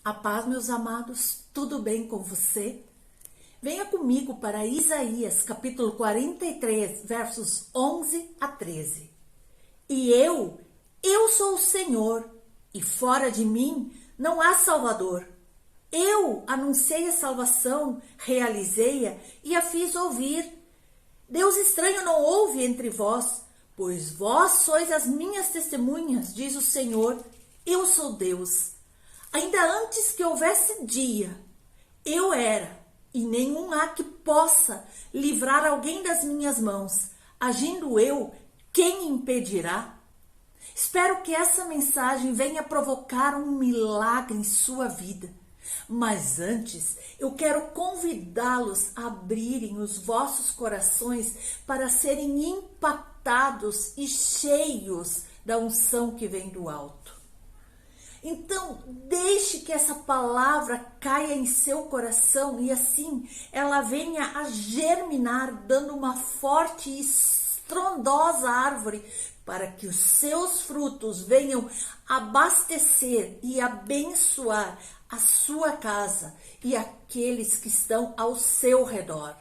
A paz, meus amados, tudo bem com você? Venha comigo para Isaías, capítulo 43, versos 11 a 13. Eu sou o Senhor, e fora de mim não há Salvador. Eu anunciei a salvação, realizei-a e a fiz ouvir. Deus estranho não houve entre vós, pois vós sois as minhas testemunhas, diz o Senhor. Eu sou Deus. Ainda antes que houvesse dia, eu era, e nenhum há que possa livrar alguém das minhas mãos. Agindo eu, quem impedirá? Espero que essa mensagem venha provocar um milagre em sua vida. Mas antes, eu quero convidá-los a abrirem os vossos corações para serem impactados e cheios da unção que vem do alto. Então, deixe que essa palavra caia em seu coração e assim ela venha a germinar, dando uma forte e estrondosa árvore para que os seus frutos venham abastecer e abençoar a sua casa e aqueles que estão ao seu redor.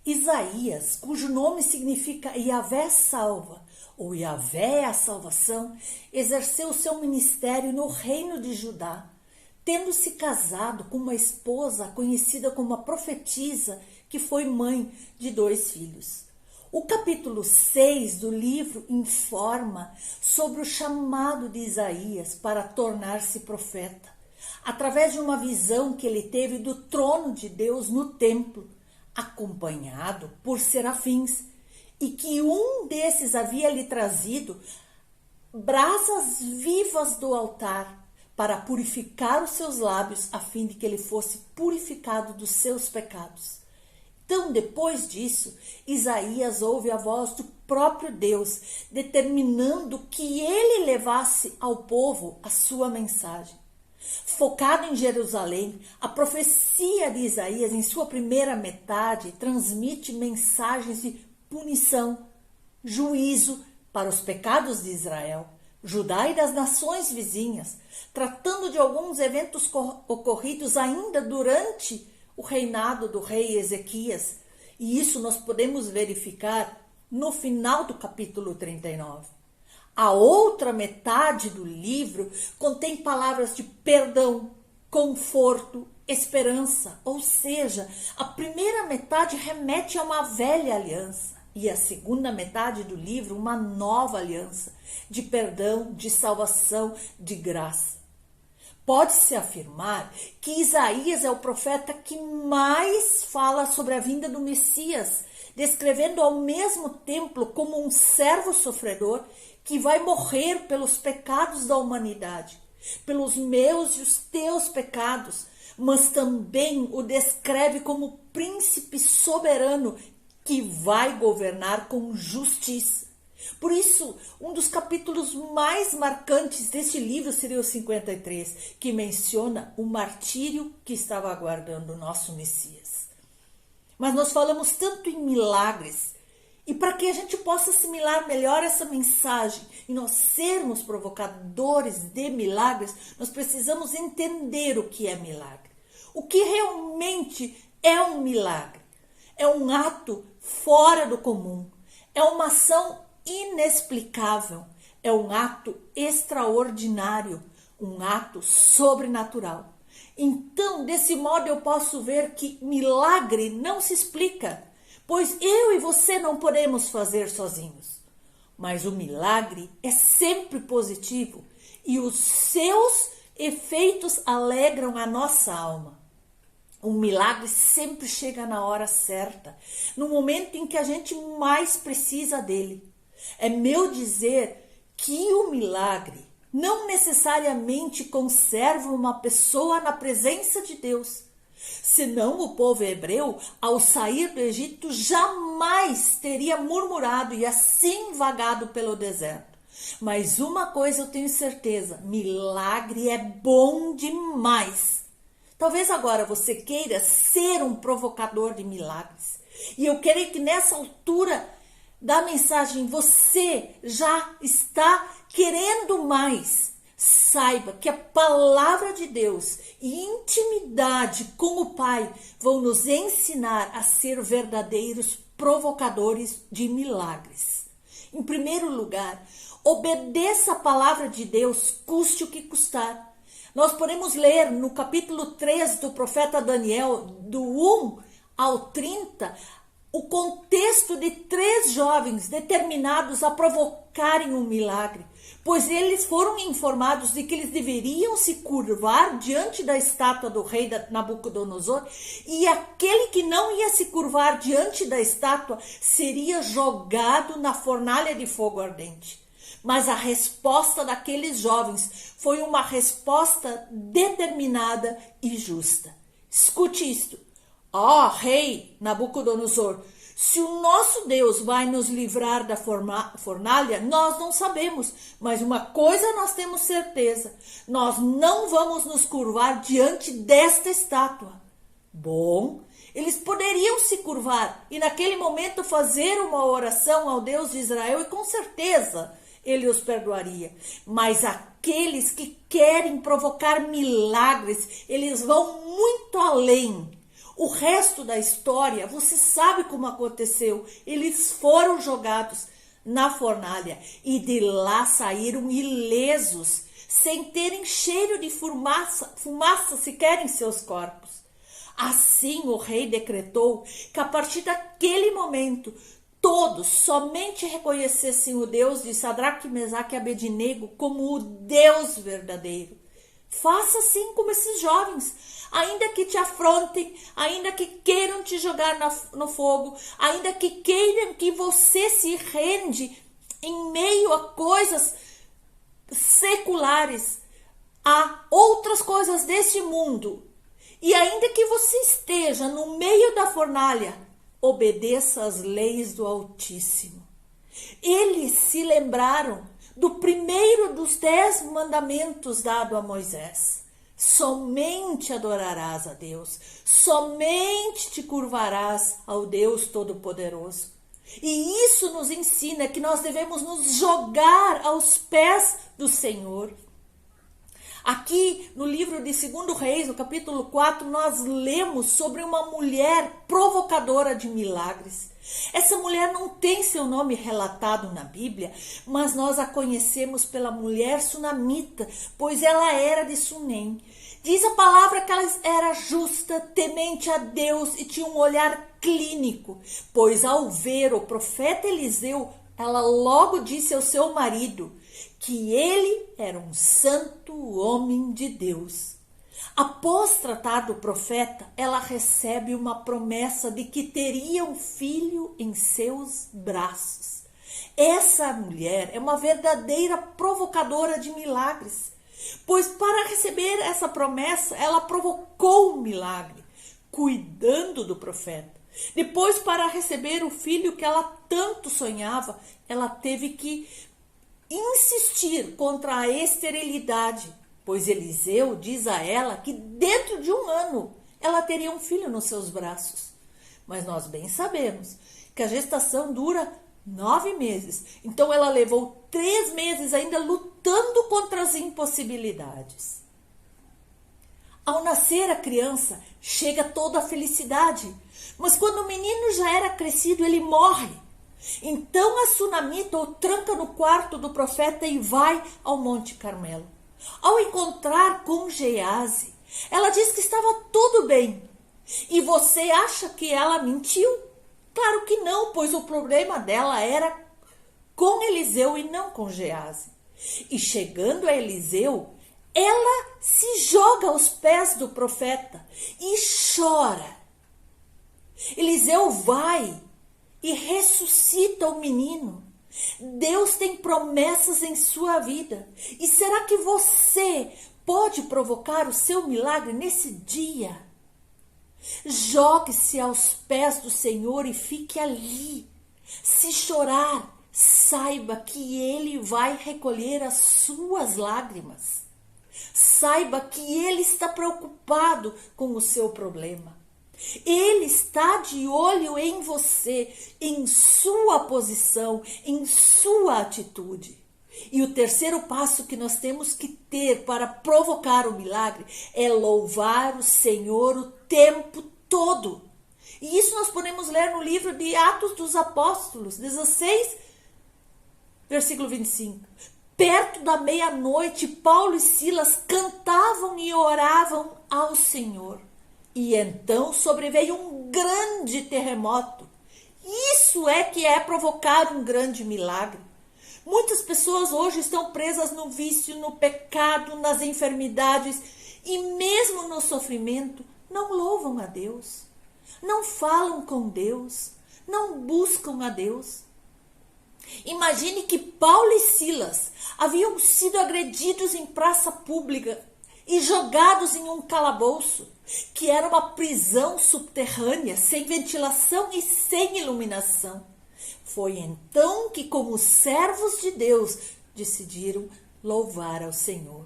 Isaías, cujo nome significa Yahvé salva, ou Yahvé é a salvação, exerceu seu ministério no reino de Judá, tendo-se casado com uma esposa conhecida como a profetisa, que foi mãe de 2 filhos. O capítulo 6 do livro informa sobre o chamado de Isaías para tornar-se profeta, através de uma visão que ele teve do trono de Deus no templo, acompanhado por serafins, e que um desses havia lhe trazido brasas vivas do altar para purificar os seus lábios, a fim de que ele fosse purificado dos seus pecados. Então, depois disso, Isaías ouve a voz do próprio Deus, determinando que ele levasse ao povo a sua mensagem. Focado em Jerusalém, a profecia de Isaías, em sua primeira metade, transmite mensagens de punição, juízo para os pecados de Israel, Judá e das nações vizinhas, tratando de alguns eventos ocorridos ainda durante o reinado do rei Ezequias. E isso nós podemos verificar no final do capítulo 39. A outra metade do livro contém palavras de perdão, conforto, esperança, ou seja, a primeira metade remete a uma velha aliança e a segunda metade do livro uma nova aliança de perdão, de salvação, de graça. Pode-se afirmar que Isaías é o profeta que mais fala sobre a vinda do Messias, descrevendo ao mesmo tempo como um servo sofredor que vai morrer pelos pecados da humanidade, pelos meus e os teus pecados, mas também o descreve como príncipe soberano que vai governar com justiça. Por isso, um dos capítulos mais marcantes deste livro seria o 53, que menciona o martírio que estava aguardando o nosso Messias. Mas nós falamos tanto em milagres, e para que a gente possa assimilar melhor essa mensagem e nós sermos provocadores de milagres, nós precisamos entender o que é milagre. O que realmente é um milagre? É um ato fora do comum, é uma ação inexplicável, é um ato extraordinário, um ato sobrenatural. Então, desse modo eu posso ver que milagre não se explica, pois eu e você não podemos fazer sozinhos. Mas o milagre é sempre positivo e os seus efeitos alegram a nossa alma. O milagre sempre chega na hora certa, no momento em que a gente mais precisa dele. É meu dizer que o milagre não necessariamente conserva uma pessoa na presença de Deus. Senão o povo hebreu, ao sair do Egito, jamais teria murmurado e assim vagado pelo deserto. Mas uma coisa eu tenho certeza, milagre é bom demais. Talvez agora você queira ser um provocador de milagres. E eu quero que nessa altura da mensagem você já está querendo mais. Saiba que a palavra de Deus e intimidade com o Pai vão nos ensinar a ser verdadeiros provocadores de milagres. Em primeiro lugar, obedeça a palavra de Deus, custe o que custar. Nós podemos ler no capítulo 3 do profeta Daniel, do 1 ao 30, o contexto de 3 jovens determinados a provocarem um milagre, pois eles foram informados de que eles deveriam se curvar diante da estátua do rei Nabucodonosor, e aquele que não ia se curvar diante da estátua seria jogado na fornalha de fogo ardente. Mas a resposta daqueles jovens foi uma resposta determinada e justa. Escute isto. Ó rei Nabucodonosor, se o nosso Deus vai nos livrar da fornalha, nós não sabemos, mas uma coisa nós temos certeza, nós não vamos nos curvar diante desta estátua. Bom, eles poderiam se curvar e naquele momento fazer uma oração ao Deus de Israel e com certeza ele os perdoaria. Mas aqueles que querem provocar milagres, eles vão muito além. O resto da história, você sabe como aconteceu. Eles foram jogados na fornalha e de lá saíram ilesos, sem terem cheiro de fumaça sequer em seus corpos. Assim o rei decretou que a partir daquele momento, todos somente reconhecessem o Deus de Sadraque, Mesaque e Abednego como o Deus verdadeiro. Faça assim como esses jovens, ainda que te afrontem, ainda que queiram te jogar no fogo, ainda que queiram que você se rende em meio a coisas seculares, a outras coisas deste mundo, e ainda que você esteja no meio da fornalha, obedeça às leis do Altíssimo. Eles se lembraram do primeiro dos 10 mandamentos dado a Moisés. Somente adorarás a Deus, somente te curvarás ao Deus Todo-Poderoso. E isso nos ensina que nós devemos nos jogar aos pés do Senhor. Aqui no livro de 2 Reis, no capítulo 4, nós lemos sobre uma mulher provocadora de milagres. Essa mulher não tem seu nome relatado na Bíblia, mas nós a conhecemos pela mulher sunamita, pois ela era de Sunem. Diz a palavra que ela era justa, temente a Deus e tinha um olhar clínico, pois ao ver o profeta Eliseu, ela logo disse ao seu marido que ele era um santo homem de Deus. Após tratar do profeta, ela recebe uma promessa de que teria um filho em seus braços. Essa mulher é uma verdadeira provocadora de milagres, pois para receber essa promessa, ela provocou um milagre, cuidando do profeta. Depois, para receber o filho que ela tanto sonhava, ela teve que insistir contra a esterilidade, pois Eliseu diz a ela que dentro de 1 ano ela teria um filho nos seus braços. Mas nós bem sabemos que a gestação dura 9 meses, então ela levou 3 meses ainda lutando contra as impossibilidades. Ao nascer a criança, chega toda a felicidade, mas quando o menino já era crescido, ele morre. Então a sunamita o tranca no quarto do profeta e vai ao Monte Carmelo. Ao encontrar com Gease, ela diz que estava tudo bem. E você acha que ela mentiu? Claro que não, pois o problema dela era com Eliseu e não com Gease. E chegando a Eliseu, ela se joga aos pés do profeta e chora. Eliseu vai e ressuscita o menino. Deus tem promessas em sua vida. E será que você pode provocar o seu milagre nesse dia? Jogue-se aos pés do Senhor e fique ali. Se chorar, saiba que Ele vai recolher as suas lágrimas. Saiba que Ele está preocupado com o seu problema. Ele está de olho em você, em sua posição, em sua atitude. E o terceiro passo que nós temos que ter para provocar o milagre é louvar o Senhor o tempo todo. E isso nós podemos ler no livro de Atos dos Apóstolos, 16, versículo 25. Perto da meia-noite, Paulo e Silas cantavam e oravam ao Senhor. E então sobreveio um grande terremoto. Isso é que é provocar um grande milagre. Muitas pessoas hoje estão presas no vício, no pecado, nas enfermidades e mesmo no sofrimento não louvam a Deus, não falam com Deus, não buscam a Deus. Imagine que Paulo e Silas haviam sido agredidos em praça pública e jogados em um calabouço, que era uma prisão subterrânea, sem ventilação e sem iluminação. Foi então que, como servos de Deus, decidiram louvar ao Senhor.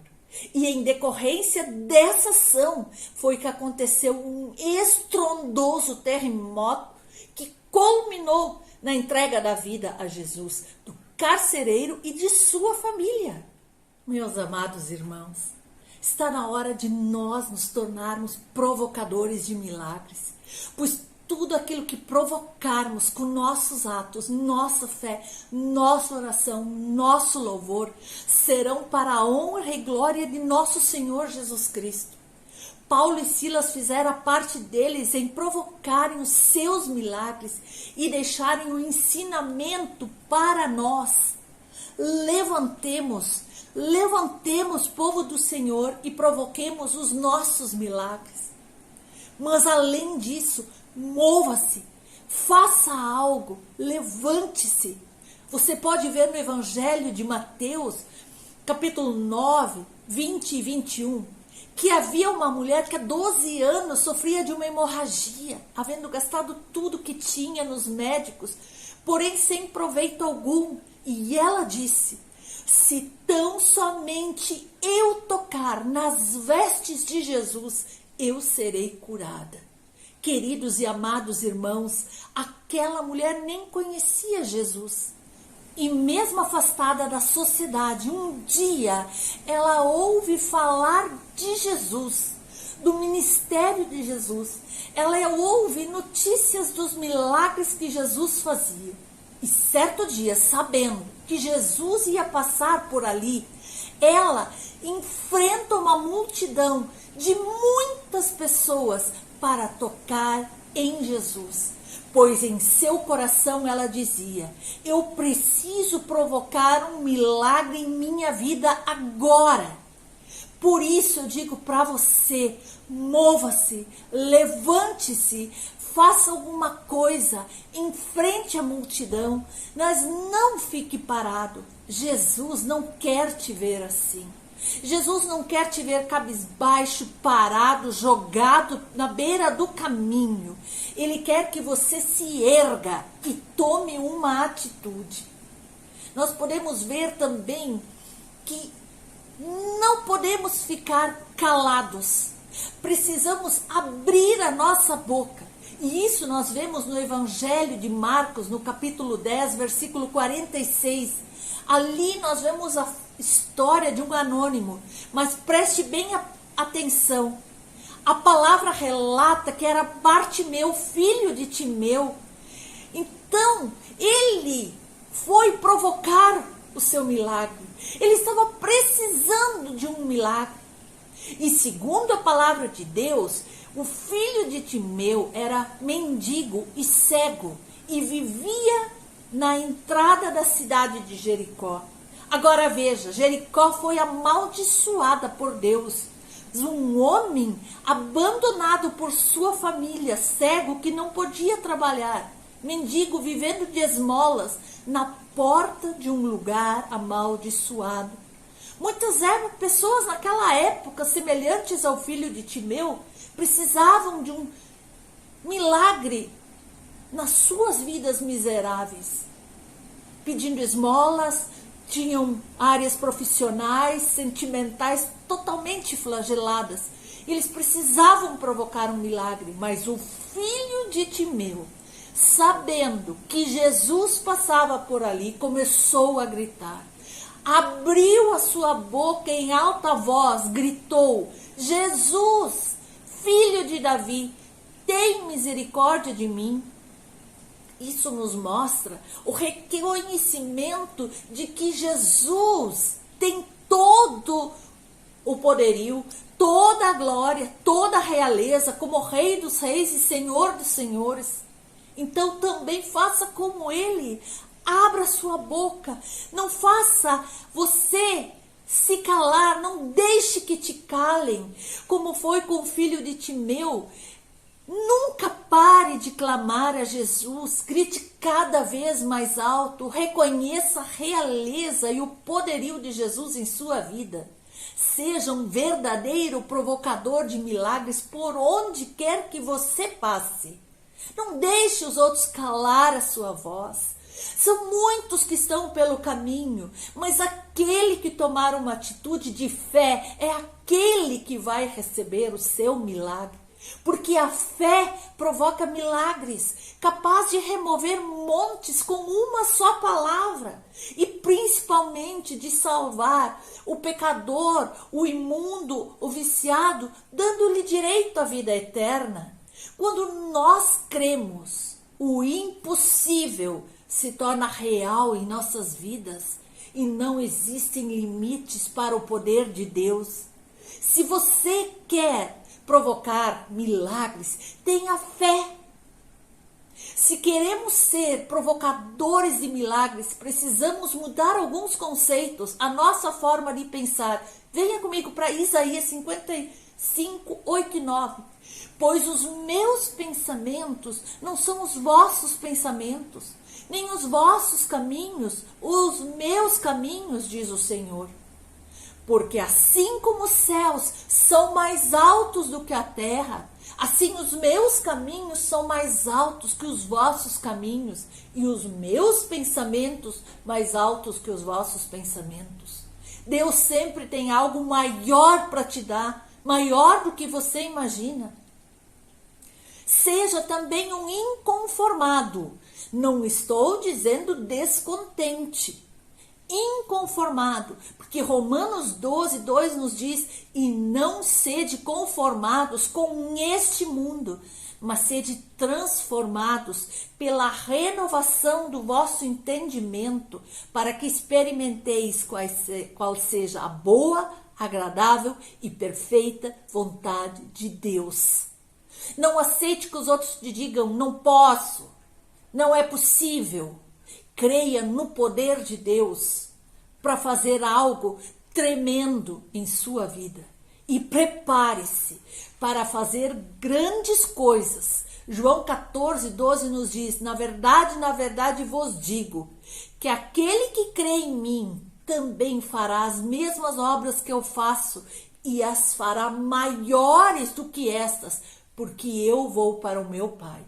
E em decorrência dessa ação, foi que aconteceu um estrondoso terremoto que culminou na entrega da vida a Jesus, do carcereiro e de sua família. Meus amados irmãos, está na hora de nós nos tornarmos provocadores de milagres, pois tudo aquilo que provocarmos com nossos atos, nossa fé, nossa oração, nosso louvor, serão para a honra e glória de nosso Senhor Jesus Cristo. Paulo e Silas fizeram a parte deles em provocarem os seus milagres e deixarem o ensinamento para nós. Levantemos, povo do Senhor, e provoquemos os nossos milagres. Mas além disso, mova-se, faça algo, levante-se. Você pode ver no Evangelho de Mateus, capítulo 9, 20 e 21, que havia uma mulher que há 12 anos sofria de uma hemorragia, havendo gastado tudo que tinha nos médicos, porém sem proveito algum. E ela disse: se tão somente eu tocar nas vestes de Jesus, eu serei curada. Queridos e amados irmãos, aquela mulher nem conhecia Jesus. E mesmo afastada da sociedade, um dia ela ouve falar de Jesus, do ministério de Jesus. Ela ouve notícias dos milagres que Jesus fazia. E certo dia, sabendo que Jesus ia passar por ali, ela enfrenta uma multidão de muitas pessoas para tocar em Jesus. Pois em seu coração ela dizia: eu preciso provocar um milagre em minha vida agora. Por isso eu digo para você: mova-se, levante-se, faça alguma coisa, enfrente a multidão, mas não fique parado. Jesus não quer te ver assim. Jesus não quer te ver cabisbaixo, parado, jogado na beira do caminho. Ele quer que você se erga e tome uma atitude. Nós podemos ver também que não podemos ficar calados. Precisamos abrir a nossa boca. E isso nós vemos no Evangelho de Marcos, no capítulo 10, versículo 46. Ali nós vemos a história de um anônimo, mas preste bem atenção. A palavra relata que era Bartimeu, filho de Timeu. Então, ele foi provocar o seu milagre. Ele estava precisando de um milagre. E segundo a palavra de Deus, o filho de Timeu era mendigo e cego e vivia na entrada da cidade de Jericó. Agora veja, Jericó foi amaldiçoada por Deus. Um homem abandonado por sua família, cego, que não podia trabalhar, mendigo, vivendo de esmolas, na porta de um lugar amaldiçoado. Muitas pessoas naquela época, semelhantes ao filho de Timeu, precisavam de um milagre nas suas vidas miseráveis, pedindo esmolas, tinham áreas profissionais, sentimentais totalmente flageladas. Eles precisavam provocar um milagre, mas o filho de Timeu, sabendo que Jesus passava por ali, começou a gritar: abriu a sua boca em alta voz, gritou: Jesus, filho de Davi, tem misericórdia de mim. Isso nos mostra o reconhecimento de que Jesus tem todo o poderio, toda a glória, toda a realeza, como Rei dos Reis e Senhor dos Senhores. Então também faça como Ele, abra sua boca, não faça você se calar, não deixe que te calem, como foi com o filho de Timeu. Nunca pare de clamar a Jesus, grite cada vez mais alto, reconheça a realeza e o poderio de Jesus em sua vida. Seja um verdadeiro provocador de milagres por onde quer que você passe. Não deixe os outros calar a sua voz. São muitos que estão pelo caminho, mas aquele que tomar uma atitude de fé é aquele que vai receber o seu milagre. Porque a fé provoca milagres, capaz de remover montes com uma só palavra, e principalmente de salvar o pecador, o imundo, o viciado, dando-lhe direito à vida eterna. Quando nós cremos, o impossível se torna real em nossas vidas e não existem limites para o poder de Deus. Se você quer provocar milagres, tenha fé. Se queremos ser provocadores de milagres, precisamos mudar alguns conceitos, a nossa forma de pensar. Venha comigo para Isaías 55, 8 e 9. Pois os meus pensamentos não são os vossos pensamentos, nem os vossos caminhos, os meus caminhos, diz o Senhor. Porque assim como os céus são mais altos do que a terra, assim os meus caminhos são mais altos que os vossos caminhos, e os meus pensamentos mais altos que os vossos pensamentos. Deus sempre tem algo maior para te dar, maior do que você imagina. Seja também um inconformado. Não estou dizendo descontente. Inconformado, porque Romanos 12, 2 nos diz: e não sede conformados com este mundo, mas sede transformados pela renovação do vosso entendimento, para que experimenteis qual seja a boa, agradável e perfeita vontade de Deus. Não aceite que os outros te digam: não posso, não é possível. Creia no poder de Deus para fazer algo tremendo em sua vida. E prepare-se para fazer grandes coisas. João 14, 12 nos diz: na verdade vos digo, que aquele que crê em mim também fará as mesmas obras que eu faço, e as fará maiores do que estas, porque eu vou para o meu Pai.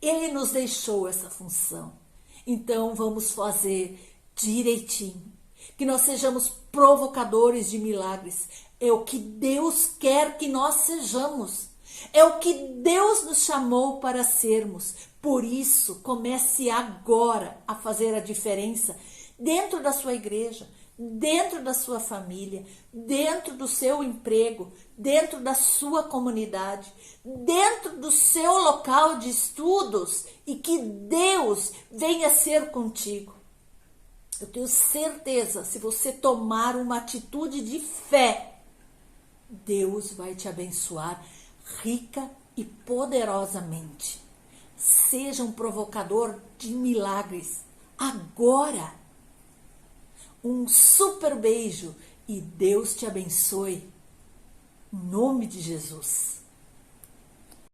Ele nos deixou essa função. Então vamos fazer direitinho. Que nós sejamos provocadores de milagres. É o que Deus quer que nós sejamos. É o que Deus nos chamou para sermos. Por isso, comece agora a fazer a diferença dentro da sua igreja, dentro da sua família, dentro do seu emprego, dentro da sua comunidade, dentro do seu local de estudos, e que Deus venha ser contigo. Eu tenho certeza, se você tomar uma atitude de fé, Deus vai te abençoar rica e poderosamente. Seja um provocador de milagres agora. Um super beijo e Deus te abençoe. Em nome de Jesus.